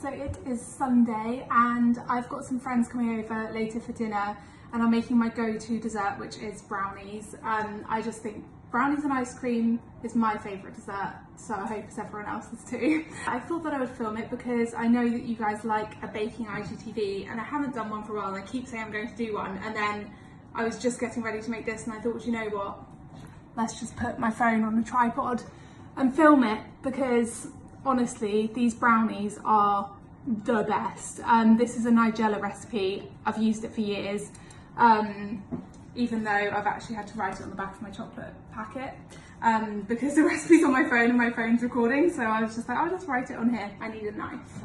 So it is Sunday and I've got some friends coming over later for dinner and I'm making my go-to dessert, which is brownies. I just think brownies and ice cream is my favourite dessert, so I hope it's everyone else's too. I thought that I would film it because I know that you guys like a baking IGTV and I haven't done one for a while, and I keep saying I'm going to do one, and then I was just getting ready to make this and I thought, well, you know what, let's just put my phone on a tripod and film it, because honestly these brownies are the best. This is a Nigella recipe. I've used it for years, even though I've actually had to write it on the back of my chocolate packet because the recipe's on my phone and my phone's recording, so I was just like, I'll just write it on here. I need a knife.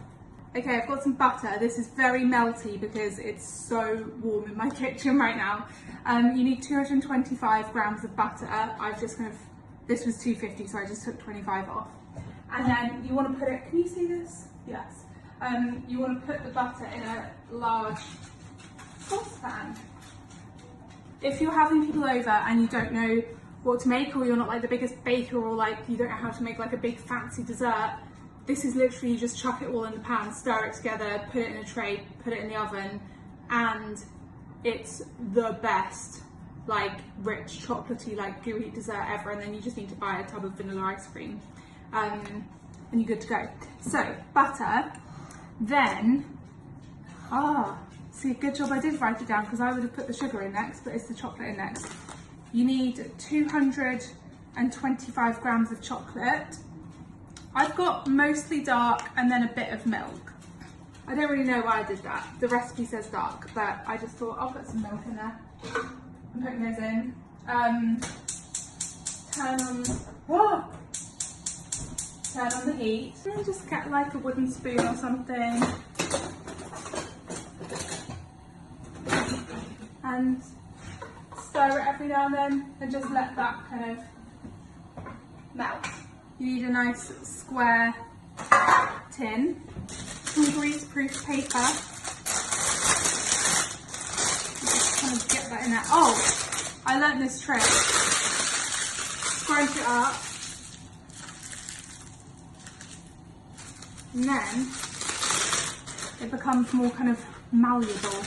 Okay, I've got some butter. This is very melty because it's so warm in my kitchen right now. You need 225 grams of butter. I've just kind of, this was 250, so I just took 25 off. And then you want to put it, can you see this? Yes. You want to put the butter in a large saucepan. If you're having people over and you don't know what to make, or you're not like the biggest baker, or like you don't know how to make like a big fancy dessert, this is literally, you just chuck it all in the pan, stir it together, put it in a tray, put it in the oven, and it's the best, like rich, chocolatey, like gooey dessert ever. And then you just need to buy a tub of vanilla ice cream, and you're good to go. So butter, then, see, good job I did write it down, because I would have put the sugar in next, but it's the chocolate in next. You need 225 grams of chocolate. I've got mostly dark and then a bit of milk. I don't really know why I did that. The recipe says dark, but I just thought I'll put some milk in there. I'm putting those in. Turn on the heat. And just get like a wooden spoon or something. And stir it every now and then, and just let that kind of melt. You need a nice square tin, some greaseproof paper. Just kind of get that in there. Oh, I learnt this trick. Scrunch it up, and then it becomes more kind of malleable.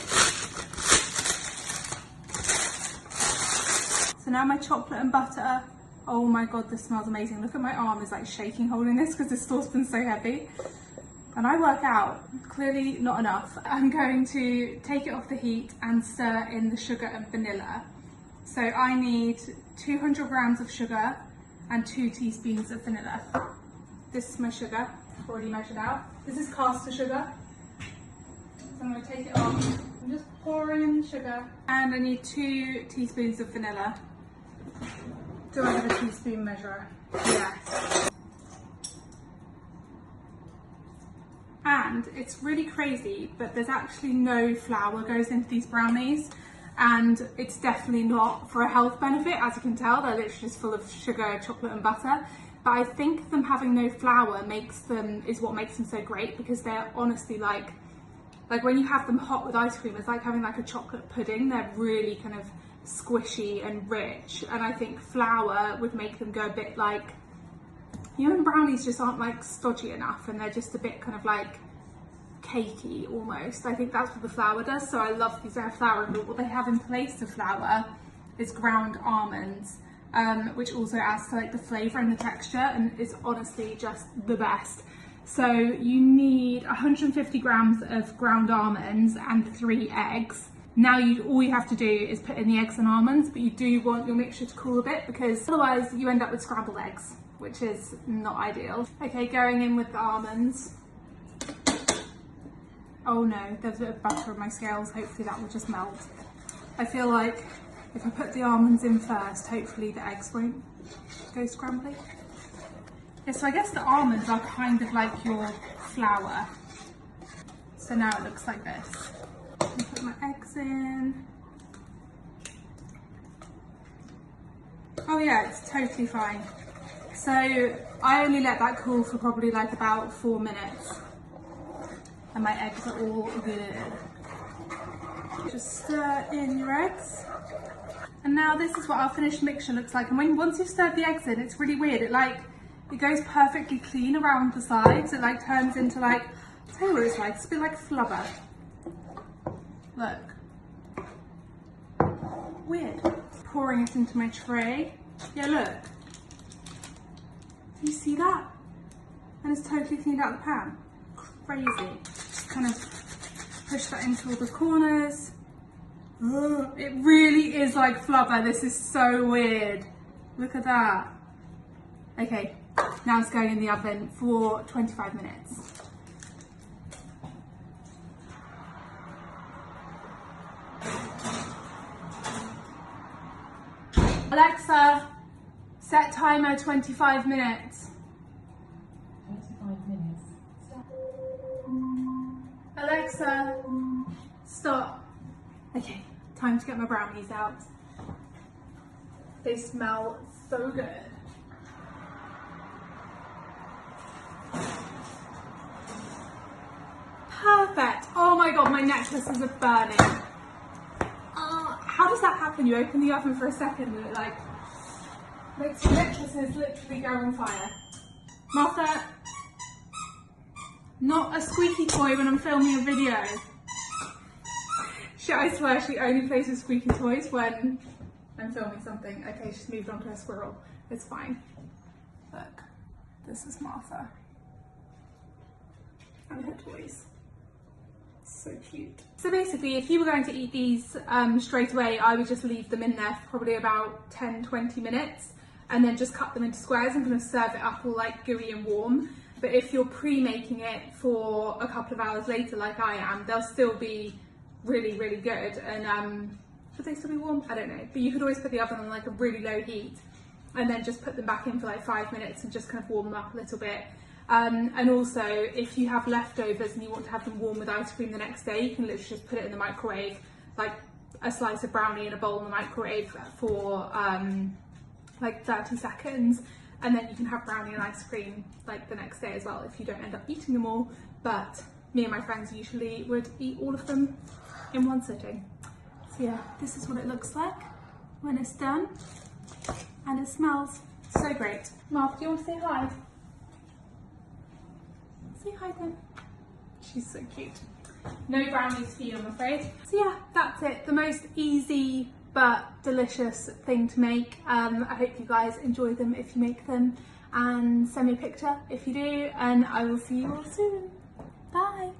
So now my chocolate and butter, oh my god, this smells amazing. Look at my arm is like shaking holding this because this saucepan's so heavy. And I work out, clearly not enough. I'm going to take it off the heat and stir in the sugar and vanilla. So I need 200 grams of sugar and 2 teaspoons of vanilla. This is my sugar, already measured out. This is caster sugar. So I'm going to take it off. I'm just pouring in the sugar. And I need 2 teaspoons of vanilla. Do I have a teaspoon measure? Yes. And it's really crazy, but there's actually no flour goes into these brownies, and it's definitely not for a health benefit. As you can tell, they're literally just full of sugar, chocolate and butter. But I think them having no flour is what makes them so great, because they're honestly like when you have them hot with ice cream, it's like having like a chocolate pudding. They're really kind of squishy and rich, and I think flour would make them go a bit like, you know, when brownies just aren't like stodgy enough and they're just a bit kind of like cakey almost. I think that's what the flour does. So I love these have flour, but what they have in place of flour is ground almonds, which also adds to like the flavour and the texture, and is honestly just the best. So you need 150 grams of ground almonds and 3 eggs. Now all you have to do is put in the eggs and almonds, but you do want your mixture to cool a bit, because otherwise you end up with scrambled eggs, which is not ideal. Okay, going in with the almonds. Oh no, there's a bit of butter on my scales. Hopefully that will just melt. I feel like if I put the almonds in first, hopefully the eggs won't go scrambly. Yeah, so I guess the almonds are kind of like your flour. So now it looks like this. I'll put my eggs in. Oh yeah, it's totally fine. So I only let that cool for probably like about 4 minutes. And my eggs are all good. Just stir in your eggs. And now this is what our finished mixture looks like. And once you've stirred the eggs in, it's really weird. It goes perfectly clean around the sides. It like turns into like tell you what it's like. It's a bit like flubber. Look. Weird. Pouring it into my tray. Yeah, look. Do you see that? And it's totally cleaned out the pan. Crazy. Just kind of push that into all the corners. Ugh, it really is like flubber. This is so weird. Look at that. Okay, now it's going in the oven for 25 minutes. Alexa, set timer 25 minutes. 25 minutes. Alexa, stop. Okay, time to get my brownies out. They smell so good. Perfect. Oh my god, my necklaces are burning. How does that happen? You open the oven for a second and it like makes your necklaces literally go on fire. Martha, not a squeaky toy when I'm filming a video. I swear she only plays with squeaky toys when I'm filming something. Okay, she's moved on to a squirrel. It's fine. Look, this is Martha. And her toys. So cute. So basically, if you were going to eat these straight away, I would just leave them in there for probably about 10-20 minutes and then just cut them into squares and kind of serve it up all like gooey and warm. But if you're pre-making it for a couple of hours later, like I am, they'll still be really, really good. And should they still be warm? I don't know. But you could always put the oven on like a really low heat and then just put them back in for like 5 minutes and just kind of warm them up a little bit. And also, if you have leftovers and you want to have them warm with ice cream the next day, you can literally just put it in the microwave, like a slice of brownie in a bowl in the microwave for like 30 seconds. And then you can have brownie and ice cream like the next day as well if you don't end up eating them all. But me and my friends usually would eat all of them in one sitting. So yeah, this is what it looks like when it's done. And it smells so great. Martha, do you want to say hi? Say hi then. She's so cute. No brownies for you, I'm afraid. So yeah, that's it. The most easy but delicious thing to make. I hope you guys enjoy them if you make them, and send me a picture if you do, and I will see you all soon. Bye.